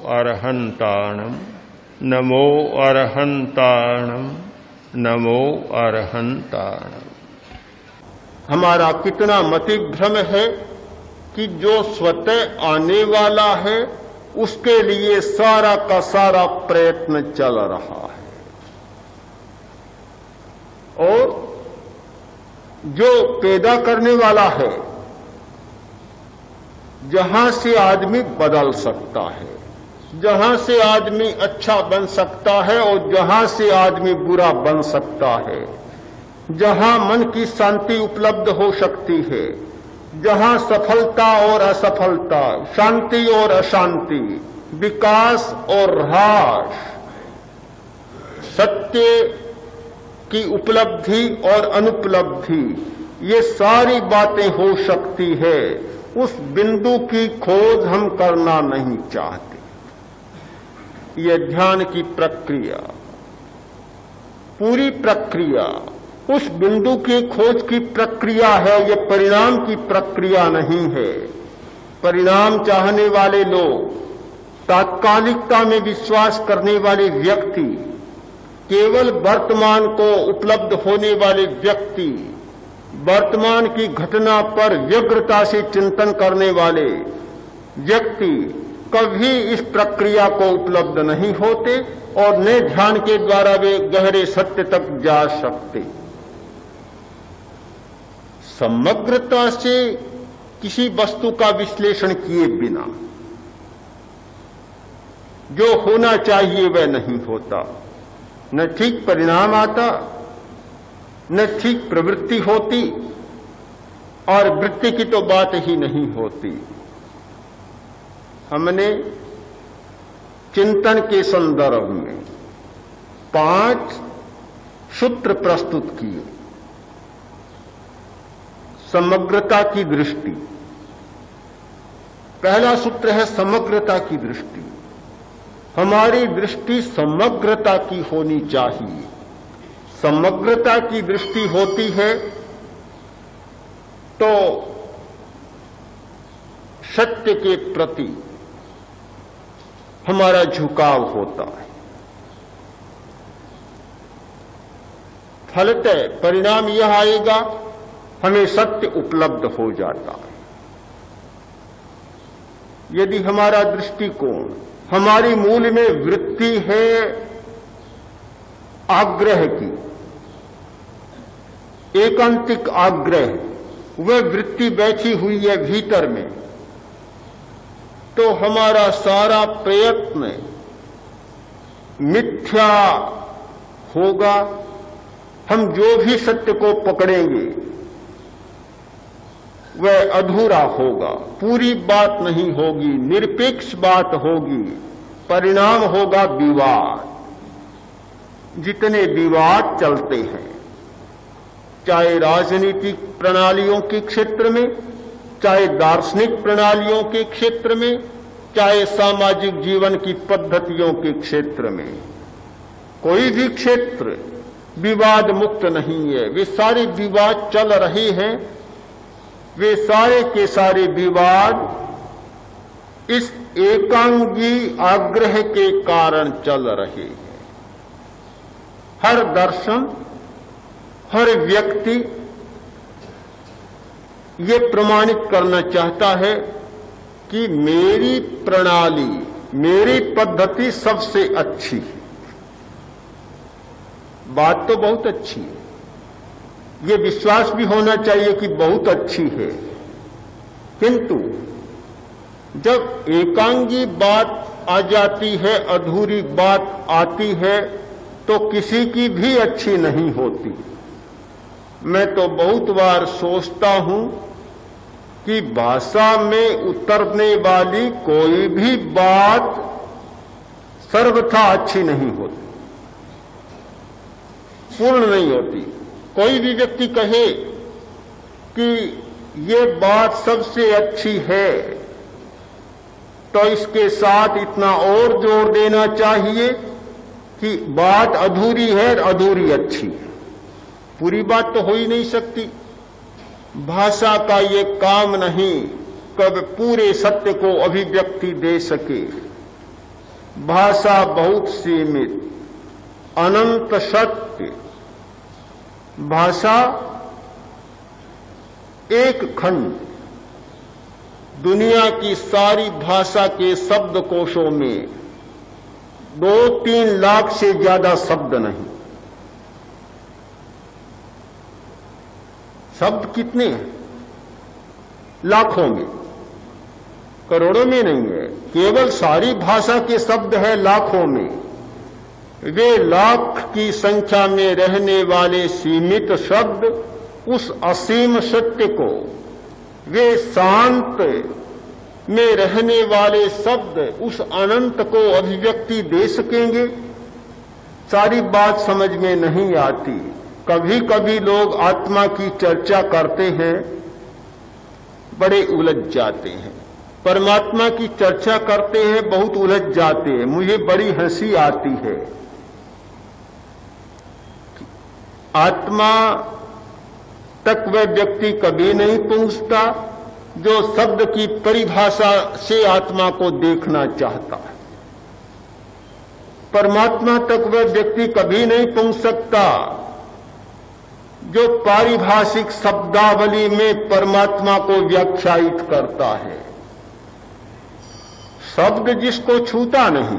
अरहन्ताणम् नमो अरहन्ताणम् नमो अरहन्ताणम्। हमारा कितना मतिभ्रम है कि जो स्वतः आने वाला है उसके लिए सारा का सारा प्रयत्न चल रहा है, और जो पैदा करने वाला है, जहां से आदमी बदल सकता है, जहां से आदमी अच्छा बन सकता है और जहां से आदमी बुरा बन सकता है, जहां मन की शांति उपलब्ध हो सकती है, जहां सफलता और असफलता, शांति और अशांति, विकास और ह्रास, सत्य की उपलब्धि और अनुपलब्धि, ये सारी बातें हो सकती है, उस बिंदु की खोज हम करना नहीं चाहते। ये ध्यान की प्रक्रिया, पूरी प्रक्रिया उस बिंदु की खोज की प्रक्रिया है, ये परिणाम की प्रक्रिया नहीं है। परिणाम चाहने वाले लोग, तात्कालिकता में विश्वास करने वाले व्यक्ति, केवल वर्तमान को उपलब्ध होने वाले व्यक्ति, वर्तमान की घटना पर व्यग्रता से चिंतन करने वाले व्यक्ति कभी इस प्रक्रिया को उपलब्ध नहीं होते और न ध्यान के द्वारा वे गहरे सत्य तक जा सकते। समग्रता से किसी वस्तु का विश्लेषण किए बिना जो होना चाहिए वह नहीं होता, न ठीक परिणाम आता, न ठीक प्रवृत्ति होती, और वृत्ति की तो बात ही नहीं होती। हमने चिंतन के संदर्भ में 5 सूत्र प्रस्तुत किए। समग्रता की दृष्टि, पहला सूत्र है समग्रता की दृष्टि। हमारी दृष्टि समग्रता की होनी चाहिए। समग्रता की दृष्टि होती है तो सत्य के प्रति हमारा झुकाव होता है। फलतः परिणाम यह आएगा, हमें सत्य उपलब्ध हो जाता है। यदि हमारा दृष्टिकोण, हमारी मूल में वृत्ति है आग्रह की, एकांतिक आग्रह, वह वृत्ति बैठी हुई है भीतर में, तो हमारा सारा प्रयत्न मिथ्या होगा। हम जो भी सत्य को पकड़ेंगे वह अधूरा होगा, पूरी बात नहीं होगी, निरपेक्ष बात होगी, परिणाम होगा विवाद। जितने विवाद चलते हैं, चाहे राजनीतिक प्रणालियों के क्षेत्र में, चाहे दार्शनिक प्रणालियों के क्षेत्र में, चाहे सामाजिक जीवन की पद्धतियों के क्षेत्र में, कोई भी क्षेत्र विवाद मुक्त नहीं है। वे सारे विवाद चल रहे हैं, वे सारे के सारे विवाद इस एकांगी आग्रह के कारण चल रहे हैं। हर दर्शन, हर व्यक्ति ये प्रमाणित करना चाहता है कि मेरी प्रणाली, मेरी पद्धति सबसे अच्छी है। बात तो बहुत अच्छी है, ये विश्वास भी होना चाहिए कि बहुत अच्छी है, किंतु जब एकांगी बात आ जाती है, अधूरी बात आती है, तो किसी की भी अच्छी नहीं होती। मैं तो बहुत बार सोचता हूं कि भाषा में उतरने वाली कोई भी बात सर्वथा अच्छी नहीं होती, पूर्ण नहीं होती। कोई भी व्यक्ति कहे कि ये बात सबसे अच्छी है, तो इसके साथ इतना और जोर देना चाहिए कि बात अधूरी है, अधूरी अच्छी है। पूरी बात तो हो ही नहीं सकती। भाषा का ये काम नहीं कब पूरे सत्य को अभिव्यक्ति दे सके। भाषा बहुत सीमित, अनंत सत्य। भाषा एक खंड, दुनिया की सारी भाषा के शब्दकोशों में 2-3 लाख से ज्यादा शब्द नहीं। शब्द कितने हैं? लाखों में, करोड़ों में नहीं है। केवल सारी भाषा के शब्द है लाखों में। वे लाख की संख्या में रहने वाले सीमित शब्द उस असीम सत्य को, वे शांत में रहने वाले शब्द उस अनंत को अभिव्यक्ति दे सकेंगे? सारी बात समझ में नहीं आती। कभी कभी लोग आत्मा की चर्चा करते हैं, बड़े उलझ जाते हैं। परमात्मा की चर्चा करते हैं, बहुत उलझ जाते हैं। मुझे बड़ी हंसी आती है। आत्मा तक वह व्यक्ति कभी नहीं पहुंचता जो शब्द की परिभाषा से आत्मा को देखना चाहता है। परमात्मा तक वह व्यक्ति कभी नहीं पहुंच सकता जो पारिभाषिक शब्दावली में परमात्मा को व्याख्यायित करता है। शब्द जिसको छूता नहीं,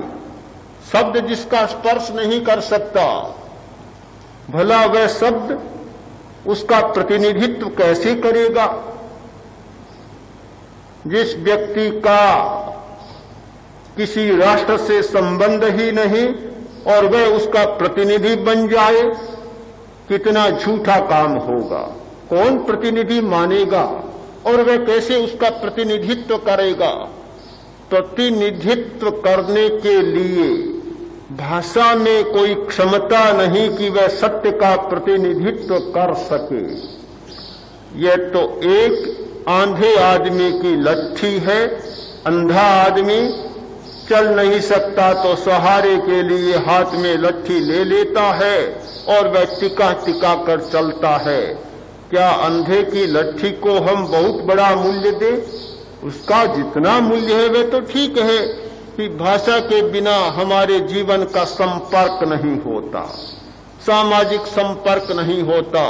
शब्द जिसका स्पर्श नहीं कर सकता, भला वह शब्द उसका प्रतिनिधित्व कैसे करेगा? जिस व्यक्ति का किसी राष्ट्र से संबंध ही नहीं और वह उसका प्रतिनिधि बन जाए, कितना झूठा काम होगा। कौन प्रतिनिधि मानेगा और वह कैसे उसका प्रतिनिधित्व करेगा? प्रतिनिधित्व करने के लिए भाषा में कोई क्षमता नहीं कि वह सत्य का प्रतिनिधित्व कर सके। यह तो एक आंधे आदमी की लट्ठी है। अंधा आदमी चल नहीं सकता तो सहारे के लिए हाथ में लट्ठी ले लेता है और वह टिका टिका कर चलता है। क्या अंधे की लट्ठी को हम बहुत बड़ा मूल्य दें? उसका जितना मूल्य है वह तो ठीक है कि भाषा के बिना हमारे जीवन का संपर्क नहीं होता, सामाजिक संपर्क नहीं होता,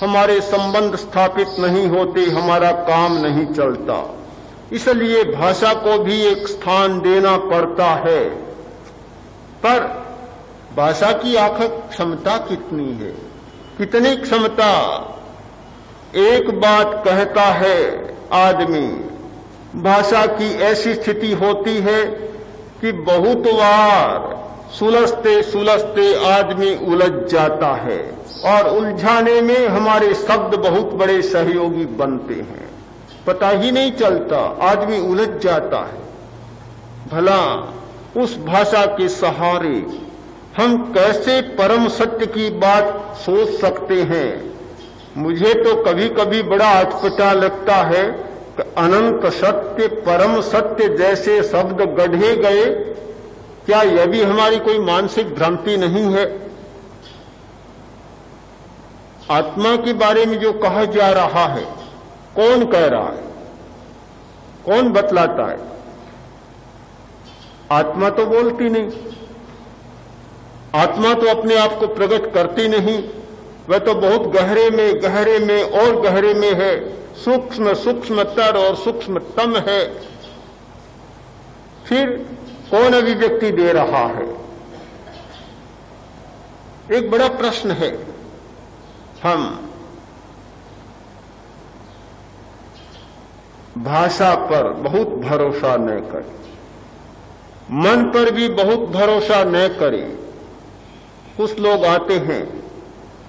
हमारे संबंध स्थापित नहीं होते, हमारा काम नहीं चलता। इसलिए भाषा को भी एक स्थान देना पड़ता है। पर भाषा की आखिर क्षमता कितनी है? कितनी क्षमता? एक बात कहता है आदमी, भाषा की ऐसी स्थिति होती है कि बहुत बार सुलझते सुलझते आदमी उलझ जाता है और उलझाने में हमारे शब्द बहुत बड़े सहयोगी बनते हैं। पता ही नहीं चलता, आदमी उलझ जाता है। भला उस भाषा के सहारे हम कैसे परम सत्य की बात सोच सकते हैं? मुझे तो कभी कभी बड़ा अटपटा लगता है कि अनंत सत्य, परम सत्य जैसे शब्द गढ़े गए। क्या यह भी हमारी कोई मानसिक भ्रांति नहीं है? आत्मा के बारे में जो कहा जा रहा है, कौन कह रहा है? कौन बतलाता है? आत्मा तो बोलती नहीं, आत्मा तो अपने आप को प्रकट करती नहीं। वह तो बहुत गहरे में और गहरे में है, सूक्ष्म सूक्ष्मतर और सूक्ष्मतम है। फिर कौन अभिव्यक्ति दे रहा है? एक बड़ा प्रश्न है। हम भाषा पर बहुत भरोसा न करें, मन पर भी बहुत भरोसा न करें। कुछ लोग आते हैं,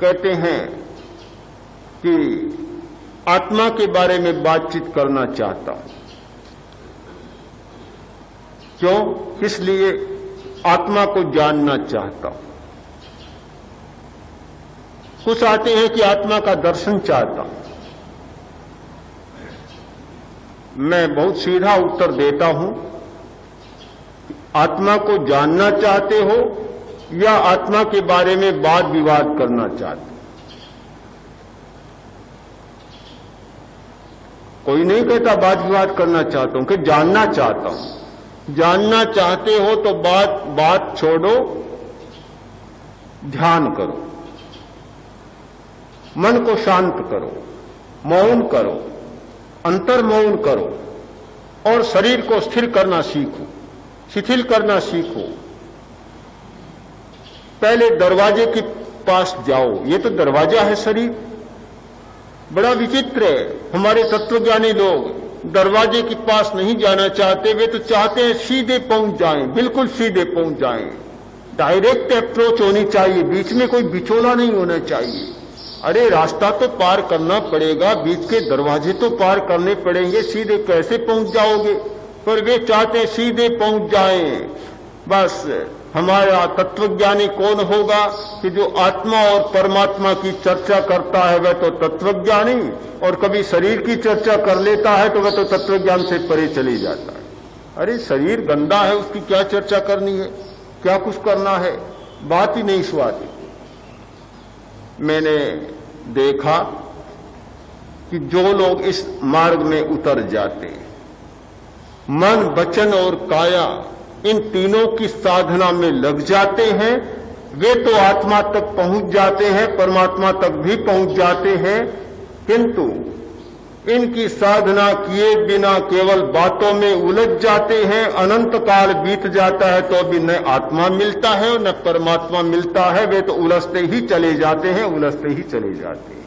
कहते हैं कि आत्मा के बारे में बातचीत करना चाहता हूं। क्यों? इसलिए आत्मा को जानना चाहता हूं। कुछ आते हैं कि आत्मा का दर्शन चाहता हूं। मैं बहुत सीधा उत्तर देता हूं, आत्मा को जानना चाहते हो या आत्मा के बारे में वाद विवाद करना चाहते हो? कोई नहीं कहता वाद विवाद करना चाहता हूं, कि जानना चाहता हूं। जानना चाहते हो तो बात छोड़ो, ध्यान करो, मन को शांत करो, मौन करो, अंतर मौन करो और शरीर को स्थिर करना सीखो, शिथिल करना सीखो। पहले दरवाजे के पास जाओ। ये तो दरवाजा है शरीर। बड़ा विचित्र है, हमारे तत्वज्ञानी लोग दरवाजे के पास नहीं जाना चाहते, वे तो चाहते हैं सीधे पहुंच जाएं, बिल्कुल सीधे पहुंच जाएं। डायरेक्ट अप्रोच होनी चाहिए, बीच में कोई बिचौला नहीं होना चाहिए। अरे रास्ता तो पार करना पड़ेगा, बीच के दरवाजे तो पार करने पड़ेंगे, सीधे कैसे पहुंच जाओगे? पर वे चाहते सीधे पहुंच जाएं। बस हमारा तत्वज्ञानी कौन होगा कि जो आत्मा और परमात्मा की चर्चा करता है वह तो तत्वज्ञानी, और कभी शरीर की चर्चा कर लेता है तो वह तो तत्वज्ञान से परे चली जाता है। अरे शरीर गंदा है, उसकी क्या चर्चा करनी है, क्या कुछ करना है, बात ही नहीं स्वादी। मैंने देखा कि जो लोग इस मार्ग में उतर जाते हैं, मन, वचन और काया इन तीनों की साधना में लग जाते हैं, वे तो आत्मा तक पहुंच जाते हैं, परमात्मा तक भी पहुंच जाते हैं। किंतु इनकी साधना किए बिना केवल बातों में उलझ जाते हैं। अनंत काल बीत जाता है तो अभी न आत्मा मिलता है और न परमात्मा मिलता है, वे तो उलझते ही चले जाते हैं, उलझते ही चले जाते हैं।